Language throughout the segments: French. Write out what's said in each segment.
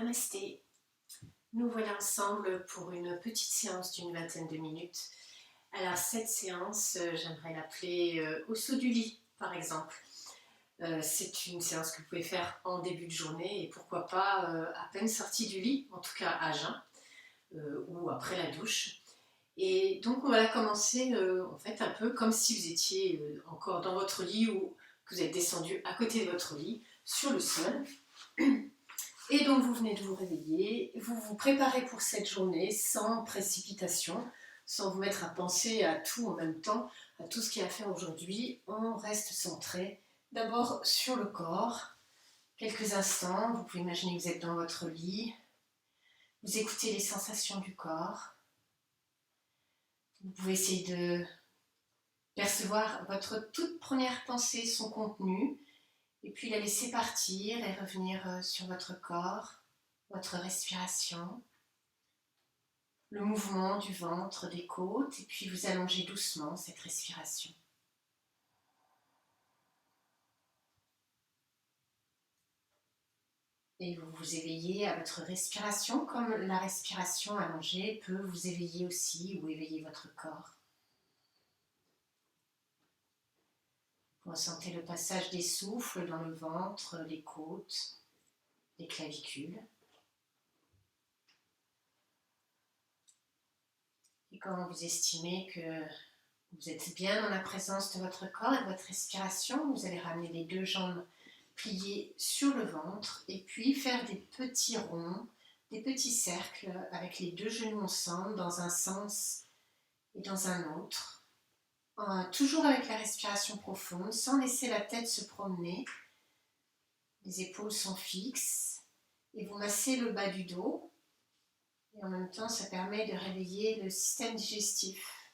Namasté. Nous voilà ensemble pour une petite séance d'une vingtaine de minutes. Alors cette séance, j'aimerais l'appeler au saut du lit, par exemple. C'est une séance que vous pouvez faire en début de journée et pourquoi pas à peine sortie du lit, en tout cas à jeun, ou après la douche. Et donc on va la commencer en fait un peu comme si vous étiez encore dans votre lit ou que vous êtes descendu à côté de votre lit, sur le sol. Et donc vous venez de vous réveiller, vous vous préparez pour cette journée sans précipitation, sans vous mettre à penser à tout en même temps, à tout ce qu'il y a à faire aujourd'hui. On reste centré d'abord sur le corps. Quelques instants, vous pouvez imaginer que vous êtes dans votre lit, vous écoutez les sensations du corps. Vous pouvez essayer de percevoir votre toute première pensée, son contenu, et puis la laisser partir et revenir sur votre corps, votre respiration, le mouvement du ventre, des côtes, et puis vous allongez doucement cette respiration. Et vous vous éveillez à votre respiration, comme la respiration allongée peut vous éveiller aussi ou éveiller votre corps. Vous ressentez le passage des souffles dans le ventre, les côtes, les clavicules. Et quand vous estimez que vous êtes bien dans la présence de votre corps et de votre respiration, vous allez ramener les deux jambes pliées sur le ventre et puis faire des petits ronds, des petits cercles avec les deux genoux ensemble dans un sens et dans un autre. Toujours avec la respiration profonde, sans laisser la tête se promener. Les épaules sont fixes et vous massez le bas du dos. Et en même temps, ça permet de réveiller le système digestif.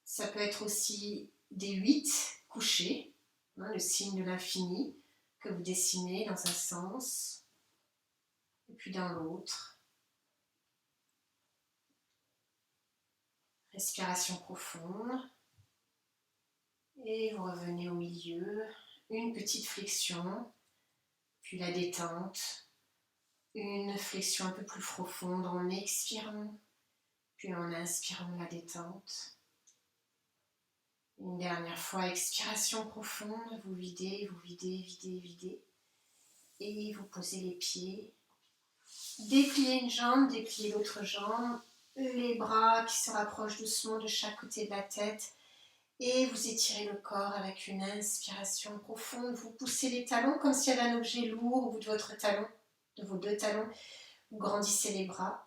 Ça peut être aussi des 8 couchés, le signe de l'infini, que vous dessinez dans un sens et puis dans l'autre. Respiration profonde. Et vous revenez au milieu. Une petite flexion, puis la détente. Une flexion un peu plus profonde en expirant, puis en inspirant la détente. Une dernière fois, expiration profonde, vous videz, videz. Et vous posez les pieds. Dépliez une jambe, dépliez l'autre jambe. Les bras qui se rapprochent doucement de chaque côté de la tête. Et vous étirez le corps avec une inspiration profonde. Vous poussez les talons comme s'il y avait un objet lourd au bout de votre talon, de vos deux talons. Vous grandissez les bras.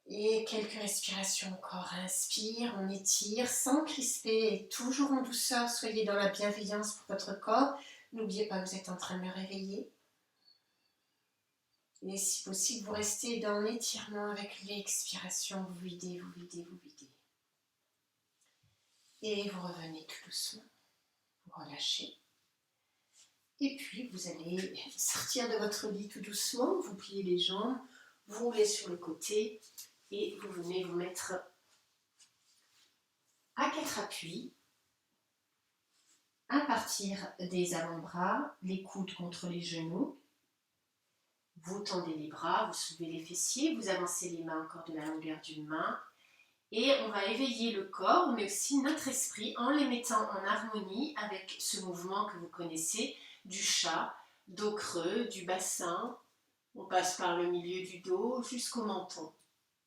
Et quelques respirations encore. Inspire, on étire sans crisper et toujours en douceur. Soyez dans la bienveillance pour votre corps. N'oubliez pas que vous êtes en train de le réveiller. Et si possible, vous restez dans l'étirement avec l'expiration. Vous videz. Et vous revenez tout doucement. Vous relâchez. Et puis, vous allez sortir de votre lit tout doucement. Vous pliez les jambes, vous roulez sur le côté. Et vous venez vous mettre à 4 appuis, à partir des avant-bras, les coudes contre les genoux. Vous tendez les bras, vous soulevez les fessiers, vous avancez les mains encore de la longueur d'une main. Et on va éveiller le corps, mais aussi notre esprit, en les mettant en harmonie avec ce mouvement que vous connaissez, du chat, dos creux, du bassin. On passe par le milieu du dos jusqu'au menton.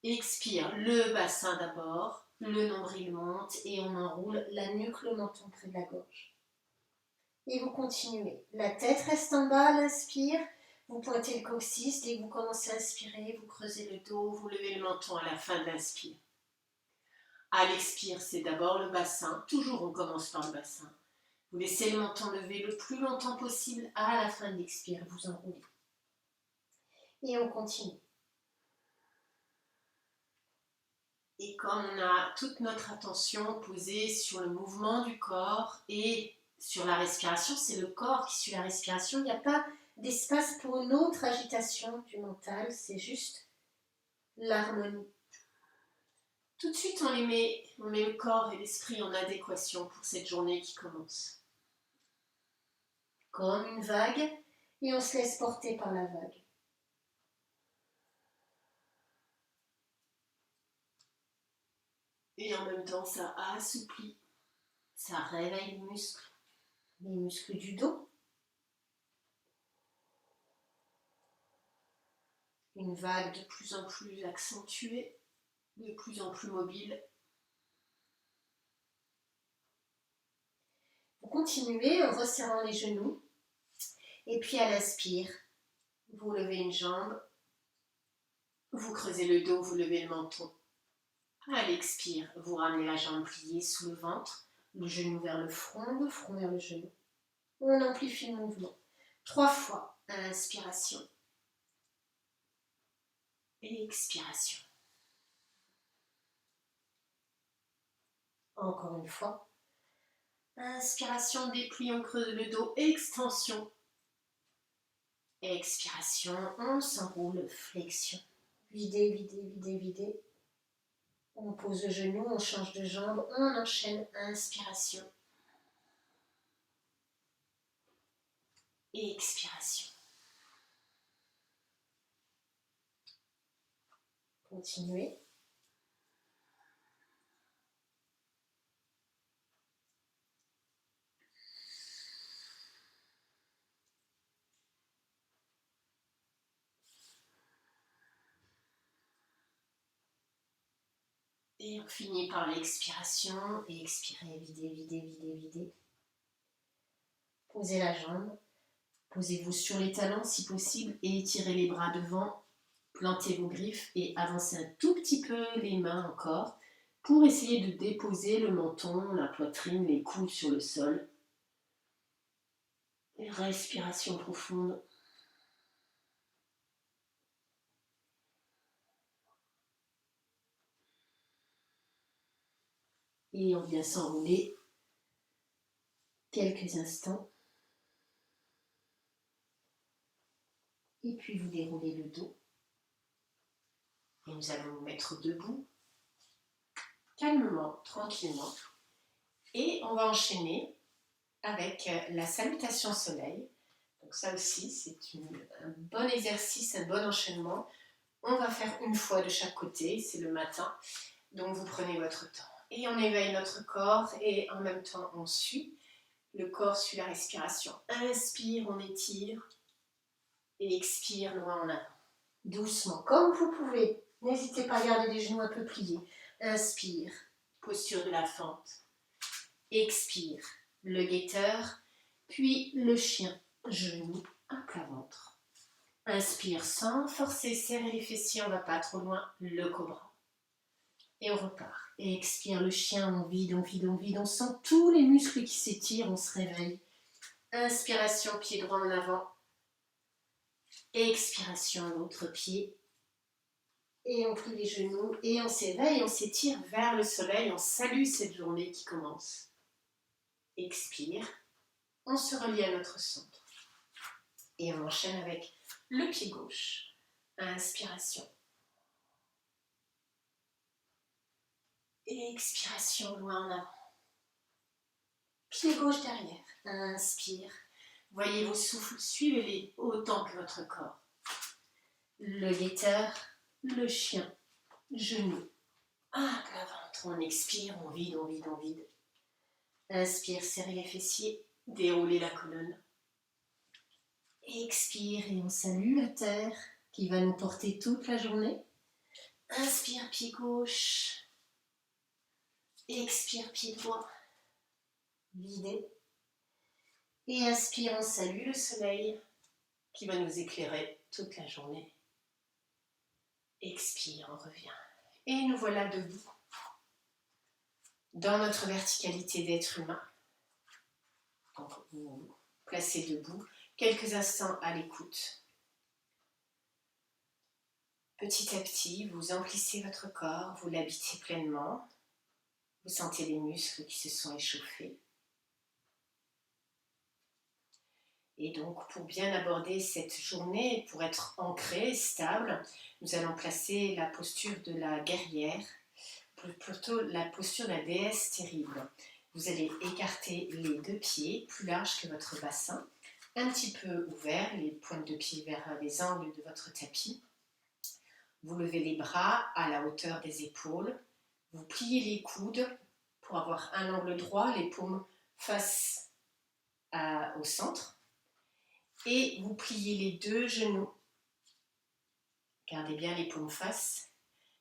Expire, le bassin d'abord, le nombril monte et on enroule la nuque, le menton près de la gorge. Et vous continuez. La tête reste en bas, l'inspire. Vous pointez le coccyx. Dès que vous commencez à inspirer, vous creusez le dos, vous levez le menton à la fin de l'inspire. À l'expire, c'est d'abord le bassin. Toujours, on commence par le bassin. Vous laissez le menton lever le plus longtemps possible. À la fin de l'expire, vous enroulez. Et on continue. Et quand on a toute notre attention posée sur le mouvement du corps et sur la respiration, c'est le corps qui suit la respiration, il n'y a pas d'espace pour une autre agitation du mental, c'est juste l'harmonie. Tout de suite, on met le corps et l'esprit en adéquation pour cette journée qui commence. Comme une vague Et on se laisse porter par la vague. Et en même temps, ça assouplit, ça réveille les muscles du dos. Une vague de plus en plus accentuée, de plus en plus mobile. Vous continuez en resserrant les genoux. Et puis à l'inspire, vous levez une jambe, vous creusez le dos, vous levez le menton. À l'expire, vous ramenez la jambe pliée sous le ventre, le genou vers le front vers le genou. On amplifie le mouvement. 3 fois. Inspiration. Et expiration. Encore une fois. Inspiration, déplie, on creuse le dos, extension. Expiration, on s'enroule, flexion. Videz, videz, videz, videz. On pose le genou, on change de jambe, on enchaîne. Inspiration. Et expiration. Continuez. Et on finit par l'expiration. Et expirez, videz, videz, videz, videz. Posez la jambe. Posez-vous sur les talons si possible et étirez les bras devant. Plantez vos griffes et avancez un tout petit peu les mains encore pour essayer de déposer le menton, la poitrine, les coudes sur le sol. Et respiration profonde. Et on vient s'enrouler quelques instants. Et puis vous déroulez le dos. Et nous allons nous mettre debout, calmement, tranquillement. Et on va enchaîner avec la salutation soleil. Donc ça aussi, c'est un bon exercice, un bon enchaînement. On va faire une fois de chaque côté, c'est le matin. Donc vous prenez votre temps. Et on éveille notre corps et en même temps on suit. Le corps suit la respiration. Inspire, on étire. Et expire loin en avant. Doucement, comme vous pouvez. N'hésitez pas à garder les genoux un peu pliés. Inspire, posture de la fente. Expire, le guetteur, puis le chien, genou à plat ventre. Inspire sans forcer, serrez les fessiers, on ne va pas trop loin, le cobra. Et on repart. Et expire le chien, on vide, on vide, on vide. On sent tous les muscles qui s'étirent, on se réveille. Inspiration, pied droit en avant. Expiration, l'autre pied. Et on plie les genoux et on s'éveille, on s'étire vers le soleil, on salue cette journée qui commence. Expire, on se relie à notre centre. Et on enchaîne avec le pied gauche. Inspiration. Et expiration, loin en avant. Pied gauche derrière. Inspire. Voyez vos souffles, suivez-les autant que votre corps. Le guetteur, le chien, genou, à plat ventre. On expire, on vide, on vide, on vide. Inspire, serrez les fessiers, déroulez la colonne. Expire et on salue la terre qui va nous porter toute la journée. Inspire, pied gauche. Expire, pied droit. Videz. Et inspire, on salue le soleil qui va nous éclairer toute la journée. Expire, on revient. Et nous voilà debout. Dans notre verticalité d'être humain. Donc vous vous placez debout. Quelques instants à l'écoute. Petit à petit, vous emplissez votre corps, vous l'habitez pleinement. Vous sentez les muscles qui se sont échauffés. Et donc, pour bien aborder cette journée, pour être ancré, stable, nous allons placer la posture de la guerrière, plutôt la posture de la déesse terrible. Vous allez écarter les deux pieds, plus larges que votre bassin. un petit peu ouverts, les pointes de pied vers les angles de votre tapis. Vous levez les bras à la hauteur des épaules. Vous pliez les coudes pour avoir un angle droit, les paumes face au centre. Et vous pliez les deux genoux. Gardez bien les paumes face.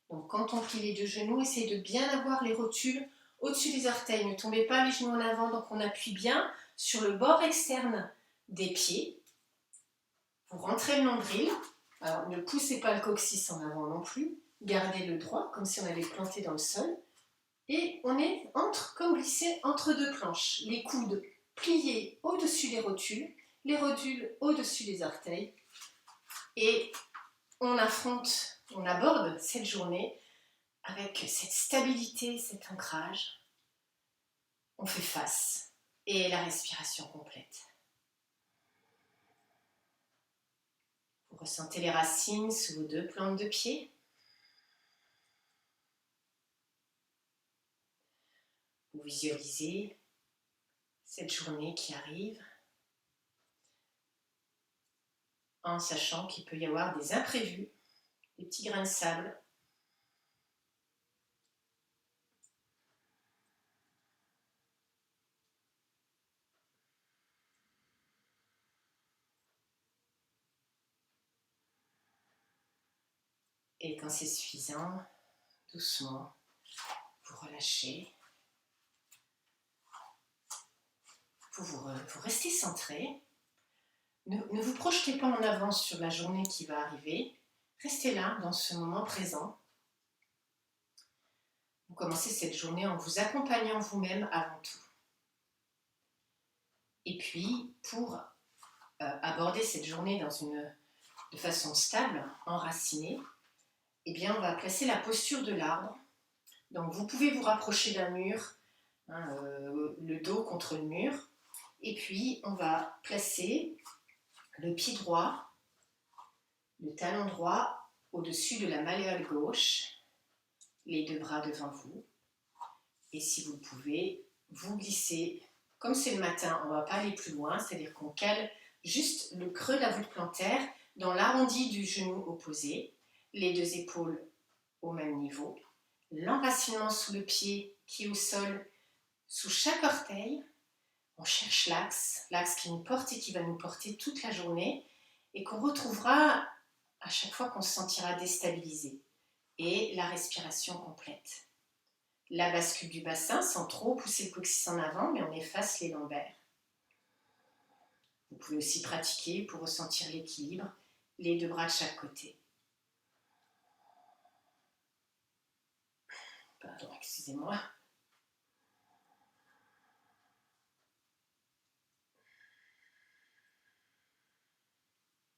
Donc quand on plie les deux genoux, essayez de bien avoir les rotules au-dessus des orteils. Ne tombez pas les genoux en avant, donc on appuie bien sur le bord externe des pieds. Vous rentrez le nombril. Alors ne poussez pas le coccyx en avant non plus. Gardez le droit, comme si on avait planté dans le sol. Et on est comme glissé entre deux planches. Les coudes pliés au-dessus des rotules, les rotules au-dessus des orteils. Et on aborde cette journée avec cette stabilité, cet ancrage. On fait face et la respiration complète. Vous ressentez les racines sous vos deux plantes de pied. Vous visualisez cette journée qui arrive en sachant qu'il peut y avoir des imprévus, des petits grains de sable. Et quand c'est suffisant, doucement, vous relâchez. Vous restez centré. Ne vous projetez pas en avance sur la journée qui va arriver. Restez là, dans ce moment présent. Vous commencez cette journée en vous accompagnant vous-même avant tout. Et puis, pour aborder cette journée de façon stable, enracinée, eh bien, on va placer la posture de l'arbre. Donc, vous pouvez vous rapprocher d'un mur, le dos contre le mur. Et puis, on va placer le pied droit, le talon droit au-dessus de la malléole gauche, les deux bras devant vous. Et si vous le pouvez, vous glissez. Comme c'est le matin, on ne va pas aller plus loin, c'est-à-dire qu'on cale juste le creux de la voûte plantaire dans l'arrondi du genou opposé, les deux épaules au même niveau, l'enracinement sous le pied qui est au sol, sous chaque orteil. On cherche l'axe qui nous porte et qui va nous porter toute la journée et qu'on retrouvera à chaque fois qu'on se sentira déstabilisé. Et la respiration complète. La bascule du bassin sans trop pousser le coccyx en avant, mais on efface les lombaires. Vous pouvez aussi pratiquer pour ressentir l'équilibre, les deux bras de chaque côté. Pardon, excusez-moi.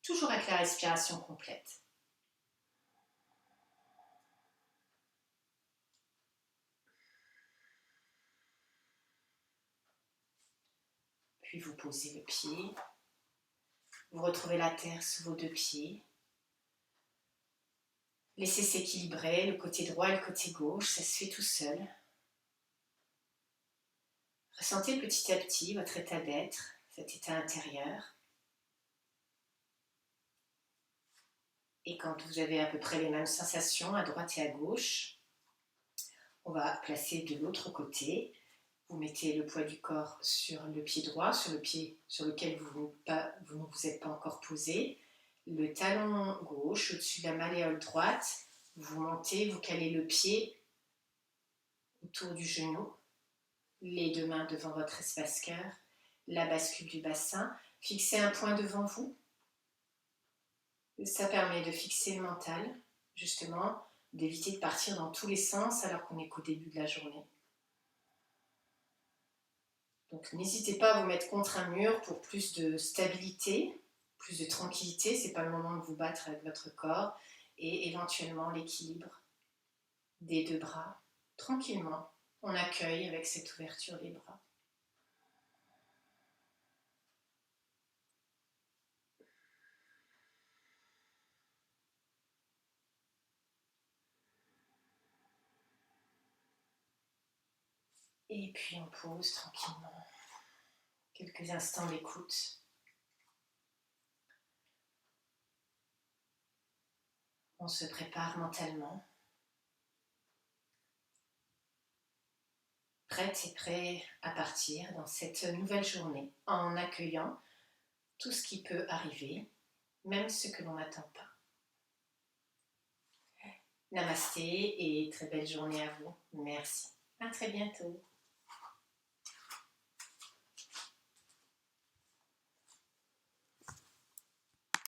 Toujours avec la respiration complète. Puis vous posez le pied. Vous retrouvez la terre sous vos deux pieds. Laissez s'équilibrer le côté droit et le côté gauche, ça se fait tout seul. Ressentez petit à petit votre état d'être, cet état intérieur. Et quand vous avez à peu près les mêmes sensations à droite et à gauche, on va placer de l'autre côté. Vous mettez le poids du corps sur le pied droit, sur le pied sur lequel vous ne vous êtes pas encore posé. Le talon gauche au-dessus de la malléole droite. Vous montez, vous calez le pied autour du genou. Les deux mains devant votre espace-cœur. La bascule du bassin. Fixez un point devant vous. Ça permet de fixer le mental, justement, d'éviter de partir dans tous les sens alors qu'on n'est qu'au début de la journée. Donc n'hésitez pas à vous mettre contre un mur pour plus de stabilité, plus de tranquillité. Ce n'est pas le moment de vous battre avec votre corps. Et éventuellement l'équilibre des deux bras. Tranquillement, on accueille avec cette ouverture des bras. Et puis on pose tranquillement. Quelques instants d'écoute. On se prépare mentalement, prête et prêt à partir dans cette nouvelle journée en accueillant tout ce qui peut arriver, même ce que l'on n'attend pas. Namasté et très belle journée à vous. Merci. À très bientôt.